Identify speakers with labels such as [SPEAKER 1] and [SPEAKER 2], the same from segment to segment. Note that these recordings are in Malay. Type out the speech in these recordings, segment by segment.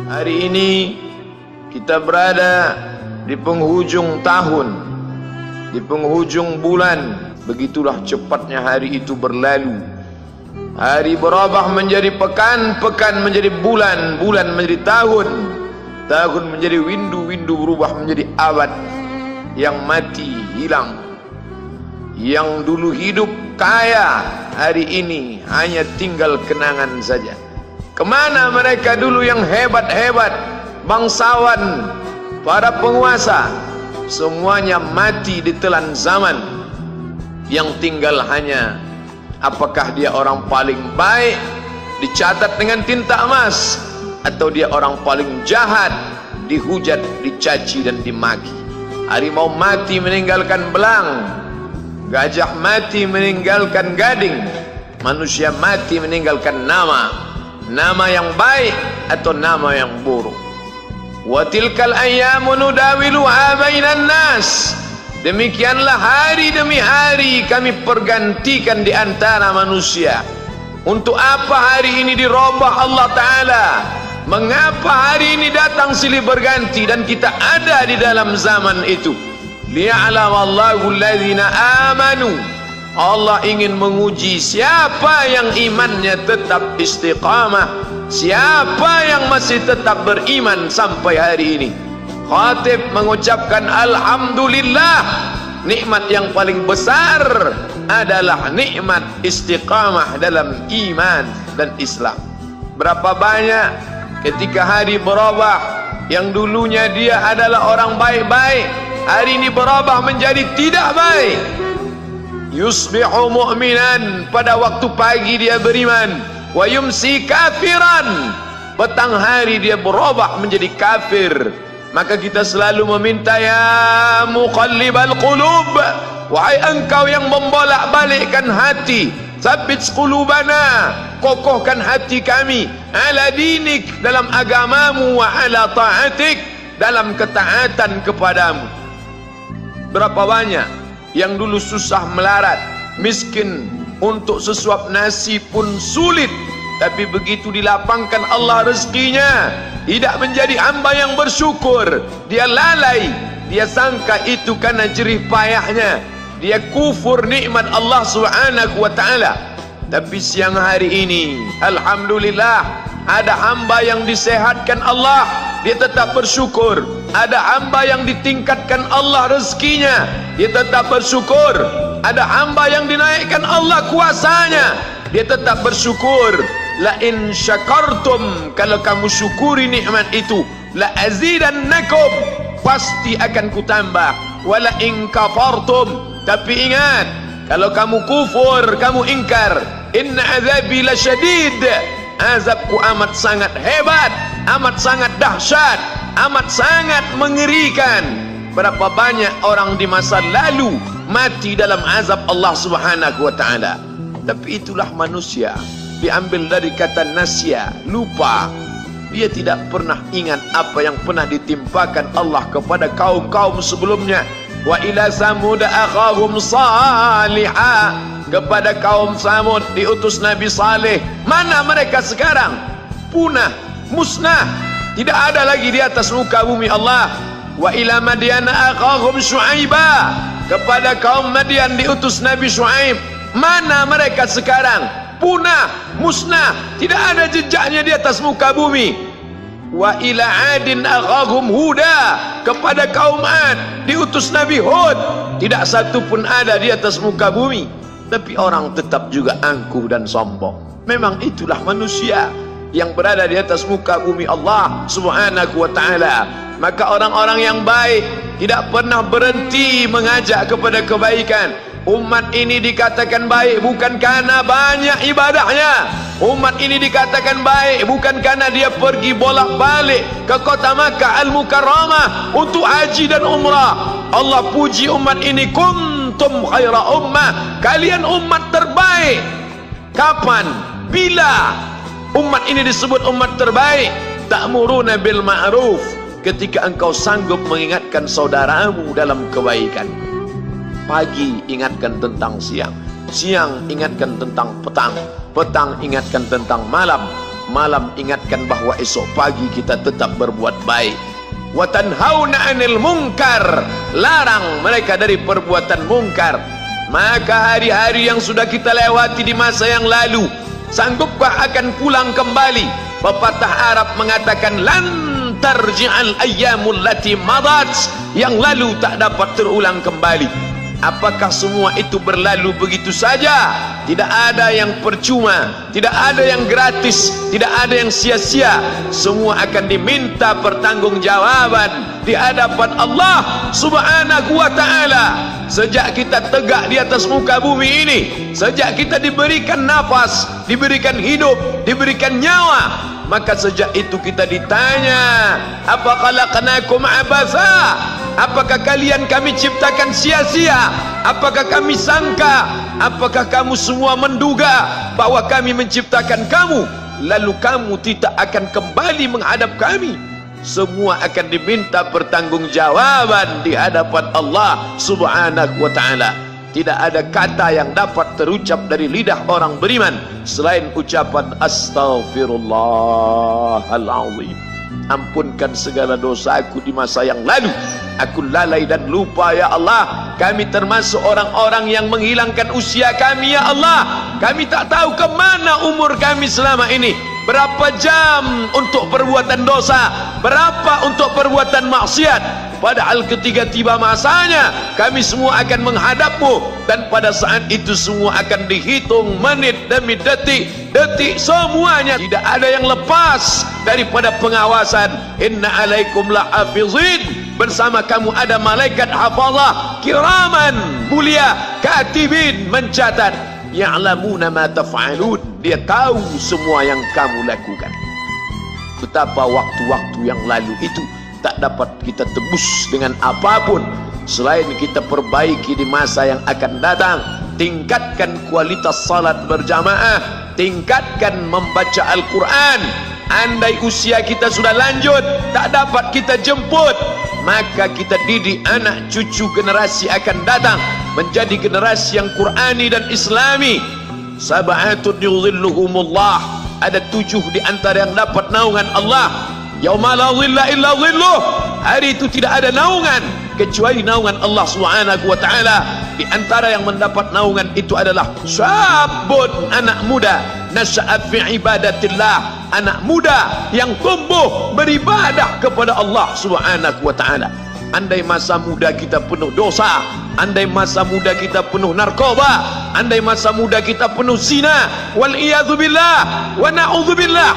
[SPEAKER 1] Hari ini kita berada di penghujung tahun, di penghujung bulan. Begitulah cepatnya hari itu berlalu. Hari berubah menjadi pekan, pekan menjadi bulan, bulan menjadi tahun, tahun menjadi windu, windu berubah menjadi abad. Yang mati hilang, yang dulu hidup kaya, hari ini hanya tinggal kenangan saja. Kemana mereka dulu yang hebat-hebat, bangsawan, para penguasa? Semuanya mati ditelan zaman. Yang tinggal hanya apakah dia orang paling baik, dicatat dengan tinta emas, atau dia orang paling jahat, dihujat, dicaci dan dimaki. Harimau mati meninggalkan belang, gajah mati meninggalkan gading, manusia mati meninggalkan nama, nama yang baik atau nama yang buruk. Wa tilkal ayyamu nudawiluha bainan nas. Demikianlah hari demi hari kami pergantikan di antara manusia. Untuk apa hari ini dirubah Allah Ta'ala? Mengapa hari ini datang silih berganti dan kita ada di dalam zaman itu? Liya'lamallahu alladhina amanu. Allah ingin menguji siapa yang imannya tetap istiqamah, siapa yang masih tetap beriman sampai hari ini. Khatib mengucapkan alhamdulillah, nikmat yang paling besar adalah nikmat istiqamah dalam iman dan Islam. Berapa banyak ketika hari berubah, yang dulunya dia adalah orang baik-baik, hari ini berubah menjadi tidak baik. Yusbihu mu'minan, pada waktu pagi dia beriman, wa yumsi kafiran, petang hari dia berubah menjadi kafir. Maka kita selalu meminta, ya muqallibal qulub, wahai engkau yang membolak-balikkan hati, tsabbit qulubana, kokohkan hati kami, ala dinik, dalam agamamu, wa ala ta'atik, dalam ketaatan kepadamu. Berapa banyak yang dulu susah melarat, miskin, untuk sesuap nasi pun sulit, tapi begitu dilapangkan Allah rezekinya, tidak menjadi hamba yang bersyukur. Dia lalai, dia sangka itu karena jerih payahnya, dia kufur nikmat Allah Subhanahu wa ta'ala. Tapi siang hari ini alhamdulillah, ada hamba yang disehatkan Allah, dia tetap bersyukur. Ada hamba yang ditingkatkan Allah rezekinya, dia tetap bersyukur. Ada hamba yang dinaikkan Allah kuasanya, dia tetap bersyukur. La in syakartum, kalau kamu syukuri nikmat itu, la azidannakum, pasti akan kutambah. Wala in kafartum, tapi ingat, kalau kamu kufur, kamu ingkar, inna azabi lasyadid, azabku amat sangat hebat, amat sangat dahsyat, amat sangat mengerikan. Berapa banyak orang di masa lalu mati dalam azab Allah Subhanahu wa ta'ala. Tapi itulah manusia, diambil dari kata nasya, lupa. Dia tidak pernah ingat apa yang pernah ditimpakan Allah kepada kaum-kaum sebelumnya. Wa ila samud akhahum salihah, kepada kaum Samud diutus Nabi Saleh. Mana mereka sekarang? Punah, musnah, tidak ada lagi di atas muka bumi Allah. Wa ila Madyan akhahum Syuaiba, kepada kaum Madian diutus Nabi Syuaib. Mana mereka sekarang? Punah, musnah, tidak ada jejaknya di atas muka bumi. Wa ila adin akhahum Huda, kepada kaum Ad diutus Nabi Hud. Tidak satu pun ada di atas muka bumi. Tapi orang tetap juga angkuh dan sombong. Memang itulah manusia yang berada di atas muka bumi Allah Subhanahu wa ta'ala. Maka orang-orang yang baik tidak pernah berhenti mengajak kepada kebaikan. Umat ini dikatakan baik bukan karena banyak ibadahnya. Umat ini dikatakan baik bukan karena dia pergi bolak-balik ke kota Makkah Al-Mukarramah untuk haji dan umrah. Allah puji umat ini, kuntum khaira ummah, kalian umat terbaik. Kapan? Bila umat ini disebut umat terbaik? Ta'muruna bil ma'ruf, ketika engkau sanggup mengingatkan saudaramu dalam kebaikan. Pagi ingatkan tentang siang, siang ingatkan tentang petang, petang ingatkan tentang malam, malam ingatkan bahwa esok pagi kita tetap berbuat baik. Wa tanhauna 'anil munkar, larang mereka dari perbuatan mungkar. Maka hari-hari yang sudah kita lewati di masa yang lalu, sanggupkah akan pulang kembali? Pepatah Arab mengatakan lan tarji'al ayyamul lati madat, yang lalu tak dapat terulang kembali. Apakah semua itu berlalu begitu saja? Tidak ada yang percuma, tidak ada yang gratis, tidak ada yang sia-sia. Semua akan diminta pertanggungjawaban di hadapan Allah Subhanahu wa ta'ala. Sejak kita tegak di atas muka bumi ini, sejak kita diberikan nafas, diberikan hidup, diberikan nyawa, maka sejak itu kita ditanya, apa khalaqnakum abatha? Apakah kalian kami ciptakan sia-sia? Apakah kami sangka? Apakah kamu semua menduga bahwa kami menciptakan kamu lalu kamu tidak akan kembali menghadap kami? Semua akan diminta pertanggungjawaban di hadapan Allah Subhanahu wa ta'ala. Tidak ada kata yang dapat terucap dari lidah orang beriman selain ucapan astaghfirullahaladzim. Ampunkan segala dosaku di masa yang lalu. Aku lalai dan lupa ya Allah. Kami termasuk orang-orang yang menghilangkan usia kami ya Allah. Kami tak tahu kemana umur kami selama ini. Berapa jam untuk perbuatan dosa, berapa untuk perbuatan maksiat. Padahal ketika tiba masanya, kami semua akan menghadapmu, dan pada saat itu semua akan dihitung menit demi detik. Detik semuanya tidak ada yang lepas daripada pengawasan. Inna alaikum lahafizin, bersama kamu ada malaikat hafazah kiraman mulia, katibin mencatat, ya'lamuna ma taf'alun, dia tahu semua yang kamu lakukan. Betapa waktu-waktu yang lalu itu tak dapat kita tebus dengan apapun selain kita perbaiki di masa yang akan datang. Tingkatkan kualitas salat berjamaah, tingkatkan membaca Al-Quran. Andai usia kita sudah lanjut, tak dapat kita jemput, maka kita didik anak cucu generasi akan datang menjadi generasi yang Qurani dan Islami. Sab'atun yudhilluhumullah, ada 7 di antara yang dapat naungan Allah. Yauma la dhilla illa dhilluh, hari itu tidak ada naungan kecuali naungan Allah Subhanahu wa ta'ala. Di antara yang mendapat naungan itu adalah syabun, anak muda, nasya'at fi ibadatillah, anak muda yang tumbuh beribadah kepada Allah Subhanahu wa ta'ala. Andai masa muda kita penuh dosa, andai masa muda kita penuh narkoba, andai masa muda kita penuh zina, wal iyadzubillah wa na'udzubillah,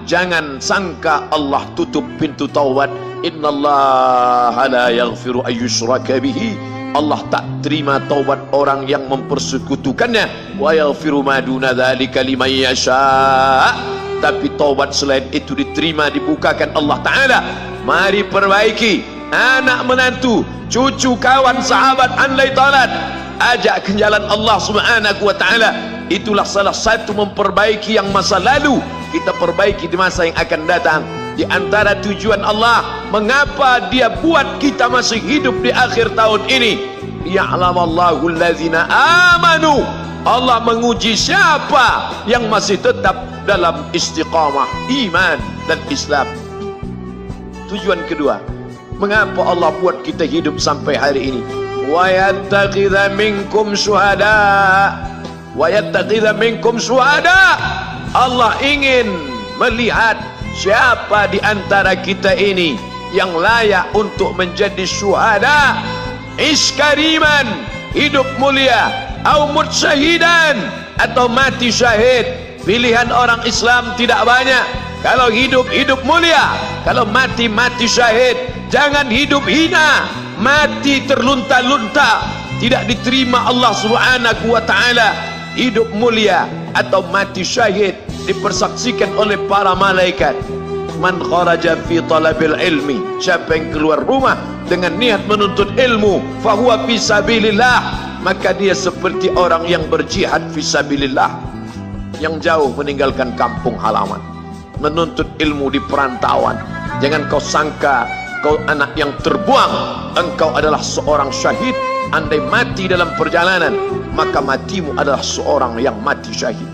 [SPEAKER 1] jangan sangka Allah tutup pintu taubat. Innallaha la yaghfiru ayyushraka bihi, Allah tak terima taubat orang yang mempersekutukannya. Wa yaghfiru ma duna dzalika liman yasha, tapi taubat selain itu diterima, dibukakan Allah Ta'ala. Mari perbaiki anak menantu, cucu, kawan, sahabat, andai talat, ajak ke jalan Allah Subhanahu wa ta'ala. Itulah salah satu memperbaiki yang masa lalu, kita perbaiki di masa yang akan datang. Di antara tujuan Allah mengapa dia buat kita masih hidup di akhir tahun ini, ya'lamallahu allazina amanu, Allah menguji siapa yang masih tetap dalam istiqamah iman dan Islam. Tujuan kedua, mengapa Allah buat kita hidup sampai hari ini? Wa yattakhidha minkum syuhada, wa yattakhidha minkum syuhada, Allah ingin melihat siapa di antara kita ini yang layak untuk menjadi syuhada. Iskariman, hidup mulia, au mutsyahidan, atau mati syahid. Pilihan orang Islam tidak banyak. Kalau hidup, hidup mulia. Kalau mati, mati syahid. Jangan hidup hina, mati terlunta-lunta, tidak diterima Allah Subhanahu wa ta'ala. Hidup mulia atau mati syahid dipersaksikan oleh para malaikat. Man kharaja fi talabil ilmi, siapa yang keluar rumah dengan niat menuntut ilmu, fahuwa fi sabilillah, maka dia seperti orang yang berjihad fi sabilillah, yang jauh meninggalkan kampung halaman, menuntut ilmu di perantauan. Jangan kau sangka kau anak yang terbuang, engkau adalah seorang syahid. Andai mati dalam perjalanan, maka matimu adalah seorang yang mati syahid.